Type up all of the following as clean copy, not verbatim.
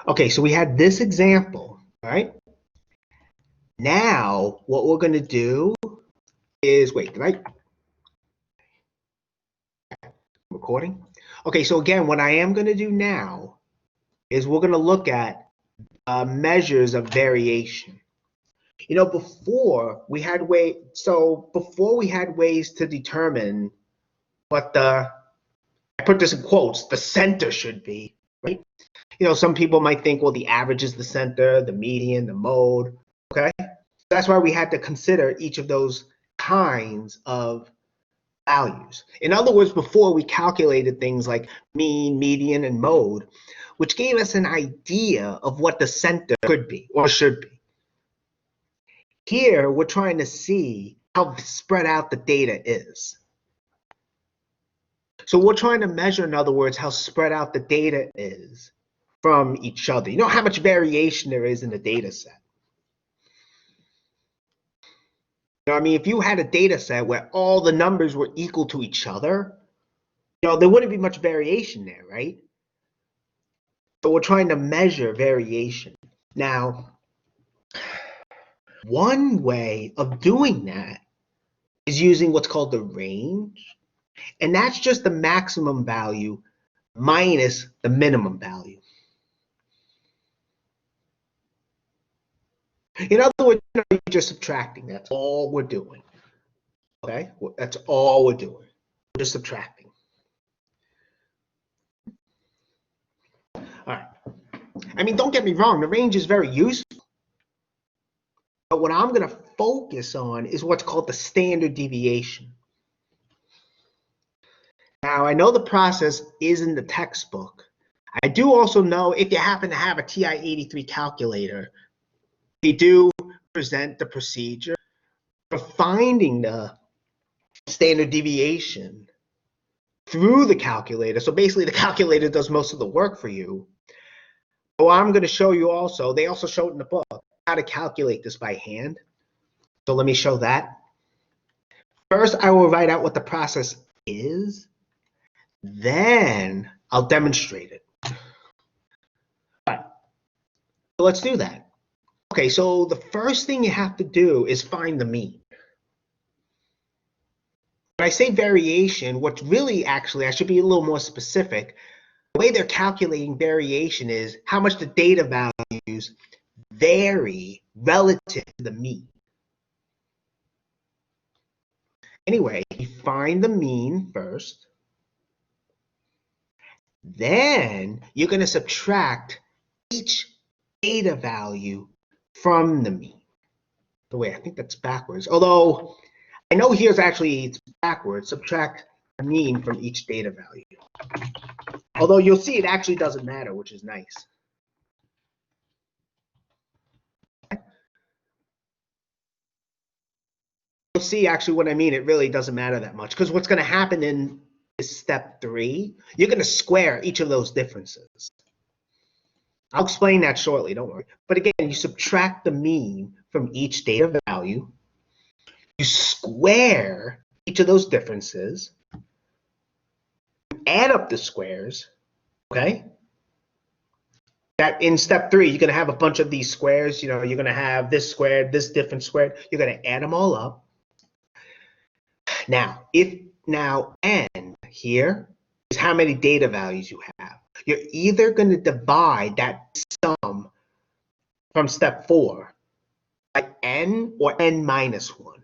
Okay, so we had this example, all right? Now, what we're going to do is, wait, right? Recording? Okay, so again, what I am going to do now is we're going to look at measures of variation. You know, before we had ways to determine what I put this in quotes, the center should be, right? You know, some people might think, well, the average is the center, the median, the mode, okay? That's why we had to consider each of those kinds of values. In other words, before we calculated things like mean, median, and mode, which gave us an idea of what the center could be or should be. Here, we're trying to see how spread out the data is. So we're trying to measure, in other words, how spread out the data is from each other. You know how much variation there is in the data set. You know, I mean, if you had a data set where all the numbers were equal to each other, you know, there wouldn't be much variation there, right? But we're trying to measure variation. Now, one way of doing that is using what's called the range, and that's just the maximum value minus the minimum value. In other words, you're just subtracting. That's all we're doing. Okay, that's all we're doing. We're just subtracting. All right. I mean, don't get me wrong, the range is very useful. But what I'm going to focus on is what's called the standard deviation. Now, I know the process is in the textbook. I do also know if you happen to have a TI-83 calculator, they do present the procedure for finding the standard deviation through the calculator. So basically, the calculator does most of the work for you. Well, I'm going to show you also, they also show it in the book, how to calculate this by hand. So let me show that. First, I will write out what the process is. Then I'll demonstrate it. All right, so let's do that. Okay, so the first thing you have to do is find the mean. When I say variation, what's really actually, I should be a little more specific. The way they're calculating variation is how much the data values vary relative to the mean. Anyway, you find the mean first. Then you're going to subtract each data value from the mean. The way I think that's backwards. Although I know here's actually it's backwards. Subtract the mean from each data value. Although you'll see it actually doesn't matter, which is nice. You'll see actually what I mean. It really doesn't matter that much because what's going to happen in step 3, you're going to square each of those differences. I'll explain that shortly, don't worry. But again, you subtract the mean from each data value. You square each of those differences. You add up the squares, okay? That in step 3, you're going to have a bunch of these squares. You know, you're going to have this squared, this different squared. You're going to add them all up. Now, n here is how many data values you have. You're either going to divide that sum from step 4 by n or n minus 1.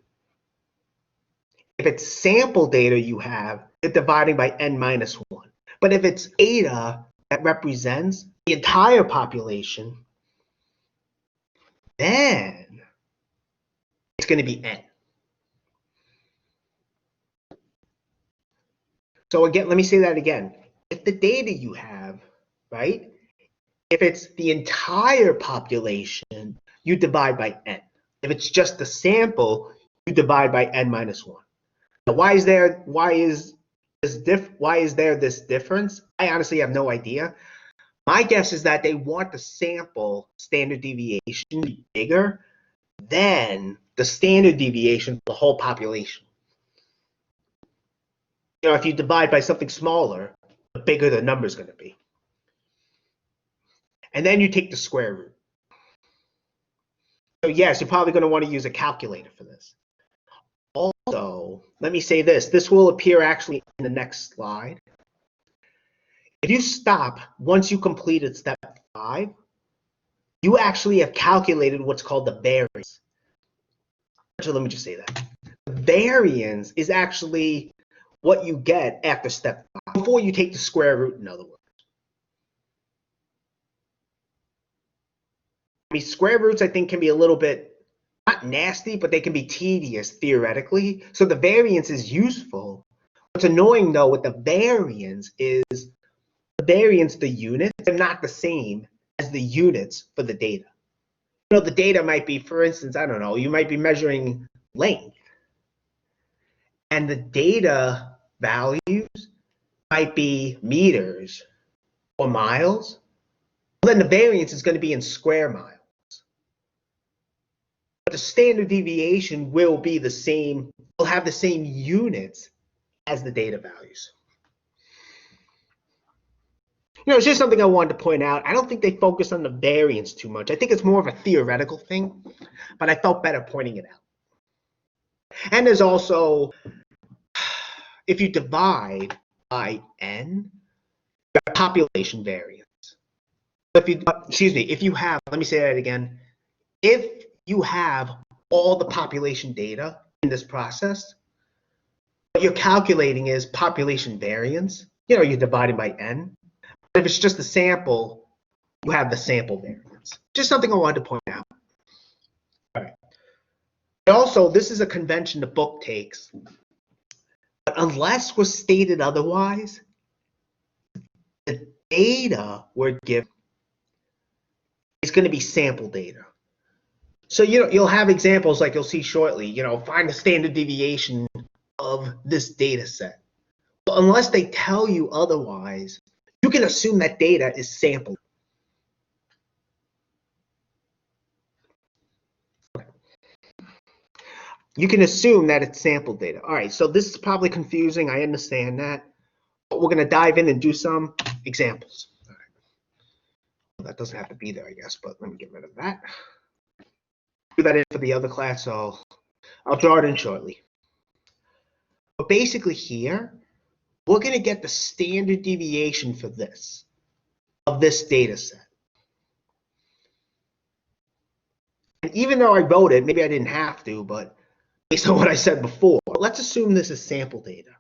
If it's sample data you have, you're dividing by n minus 1. But if it's data that represents the entire population, then it's going to be n. So again, let me say that again. If the data you have, right, if it's the entire population, you divide by n. If it's just the sample, you divide by n minus 1. Now, why is there this difference? I honestly have no idea. My guess is that they want the sample standard deviation to be bigger than the standard deviation for the whole population. You know, if you divide by something smaller, the bigger the number is going to be. And then you take the square root. So yes, you're probably going to want to use a calculator for this. Also, let me say this. This will appear actually in the next slide. If you stop once you completed step 5, you actually have calculated what's called the variance. So let me just say that. The variance is actually what you get after step 5, before you take the square root, in other words. I mean, square roots, I think, can be a little bit, not nasty, but they can be tedious theoretically. So the variance is useful. What's annoying, though, with the variance is the units are not the same as the units for the data. You know, the data might be, for instance, I don't know, you might be measuring length. And the data values might be meters or miles. Well, then the variance is going to be in square miles. But the standard deviation will be the same, will have the same units as the data values. You know, it's just something I wanted to point out. I don't think they focus on the variance too much. I think it's more of a theoretical thing, but I felt better pointing it out. And there's also, if you divide by n, you have population variance. If you, if you have, let me say that again. If you have all the population data in this process, what you're calculating is population variance. You know, you're dividing by n. But if it's just a sample, you have the sample variance. Just something I wanted to point out. All right. And also, this is a convention the book takes. But unless was stated otherwise, the data we're given is going to be sample data. So you'll have examples like you'll see shortly. You know, find the standard deviation of this data set. But unless they tell you otherwise, you can assume that data is sampled. You can assume that it's sample data. All right, so this is probably confusing. I understand that. But we're going to dive in and do some examples. All right. Well, that doesn't have to be there, I guess, but let me get rid of that. Do that in for the other class, so I'll draw it in shortly. But basically here, we're going to get the standard deviation for this, of this data set. And even though I wrote it, maybe I didn't have to, but based on what I said before, let's assume this is sample data.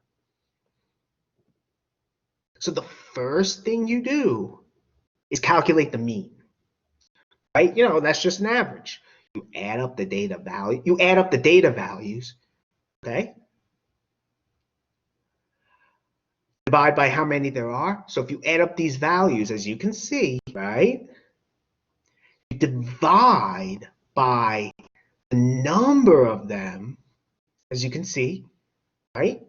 So the first thing you do is calculate the mean, right? You know, that's just an average. You add up the data value, you add up the data values, okay? Divide by how many there are. So if you add up these values, as you can see, right? You divide by the number of them, as you can see, right?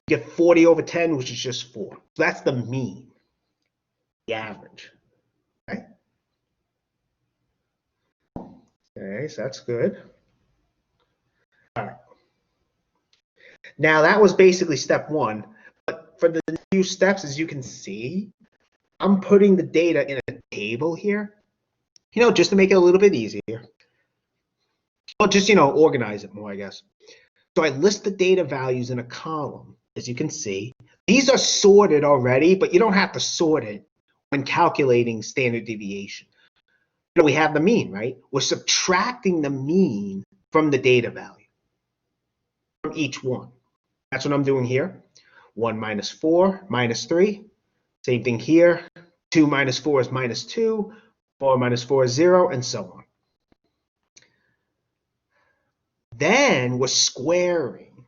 You get 40 over 10, which is just 4. So that's the mean, the average, right? Okay, so that's good. All right. Now that was basically step 1, but for the few steps, as you can see, I'm putting the data in a table here, you know, just to make it a little bit easier. Well, just, you know, organize it more, I guess. So I list the data values in a column, as you can see. These are sorted already, but you don't have to sort it when calculating standard deviation. You know, we have the mean, right? We're subtracting the mean from the data value, from each one. That's what I'm doing here. 1 minus 4 minus 3. Same thing here. 2 minus 4 is minus 2. 4 minus 4 is 0, and so on. Then we're squaring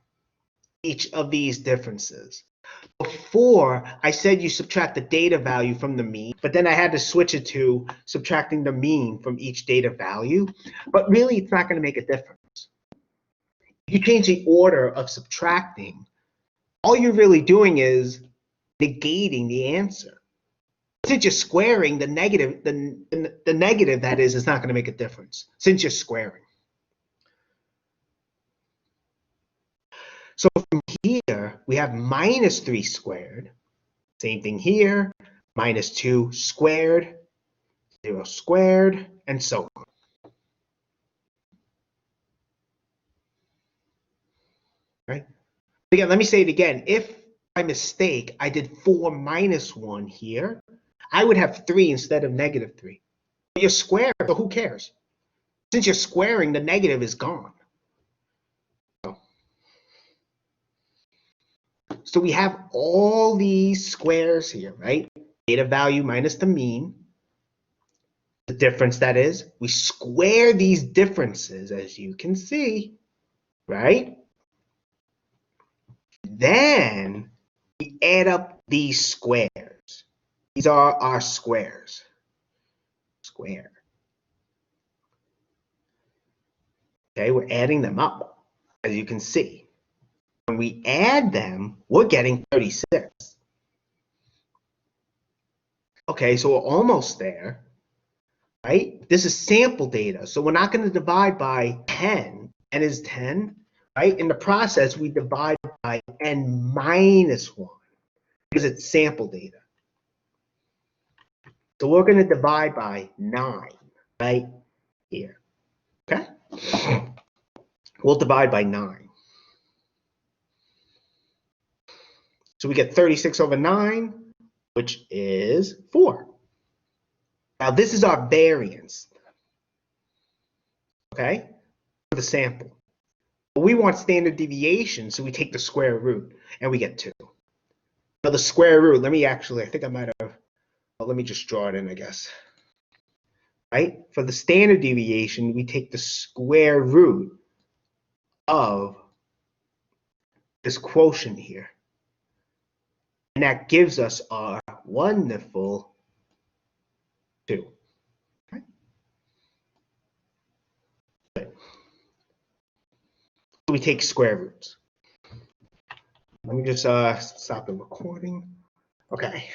each of these differences. Before, I said you subtract the data value from the mean, but then I had to switch it to subtracting the mean from each data value. But really, it's not going to make a difference. If you change the order of subtracting, all you're really doing is negating the answer. Since you're squaring, the negative, the negative that is not going to make a difference, since you're squaring. So from here, we have minus 3 squared. Same thing here, minus 2 squared, 0 squared, and so on. Right? Again, let me say it again. If by mistake I did 4 minus 1 here, I would have 3 instead of negative 3. But you're squared, so who cares? Since you're squaring, the negative is gone. So we have all these squares here, right? Beta value minus the mean. The difference, that is, we square these differences, as you can see, right? Then we add up these squares. These are our squares. Square. Okay, we're adding them up, as you can see. When we add them, we're getting 36. Okay, so we're almost there, right? This is sample data, so we're not going to divide by 10. N is 10, right? In the process, we divide by n minus 1 because it's sample data. So we're going to divide by 9 right here, okay? We'll divide by 9. So we get 36 over 9, which is 4. Now this is our variance, okay, for the sample. But we want standard deviation, so we take the square root, and we get 2. Now the square root, let me actually, I think I might have, well, let me just draw it in, I guess. Right? For the standard deviation, we take the square root of this quotient here. And that gives us our wonderful 2. Okay? Good. So we take square roots. Let me just stop the recording. Okay.